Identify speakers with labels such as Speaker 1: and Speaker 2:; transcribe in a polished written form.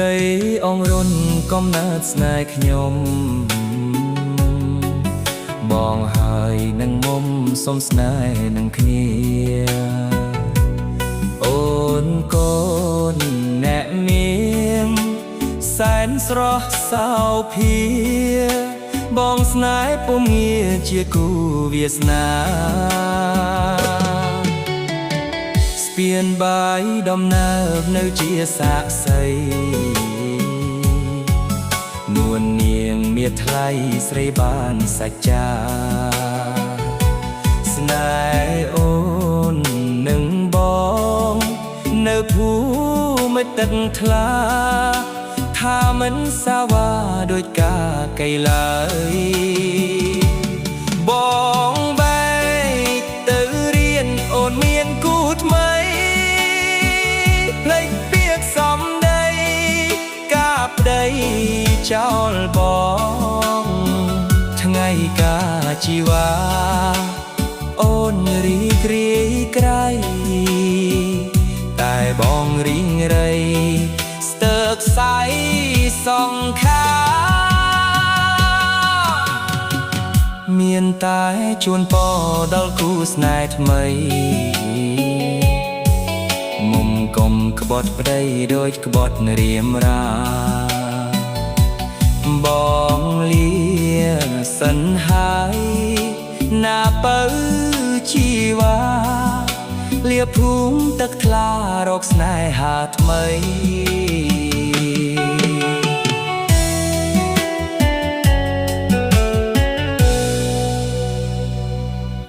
Speaker 1: ដីអងរុនកំណើតស្នេហ៍ខ្ញុំបងហើយនឹងមុំសុំស្នេហ៍នឹងគ្នាអូនកូនអ្នកនាងសែនស្រស់សោភាបងស្នេហ៍ពុំងារជាគូវាសនាស្ពានបាយដំណើរនៅជាសាក្សីនួននាងមាសថ្លៃស្រីបានសច្ចាស្នេហ៍អូននឹងបងនៅភូមិទឹកថ្លាថាមិនសាវាដូចកាកៃឡើយបងបែកទៅរៀនអូនមានគូថ្មីភ្លេចពាក្យសំដីកាបដីចោលបងថ្ងៃកាជីវ៉ាអូនរីករាយក្រៃតែបងរីងរៃស្ទើរខ្សែសងខាមានតែជួនពរដល់គូស្នេហ៍ថ្មីមុំកុំក្បត់ប្តីដូចក្បត់រៀមរាបងលាសិនហើយណាបើជីវ៉ាលាភូមិទឹកថ្លារកស្នេហាថ្មី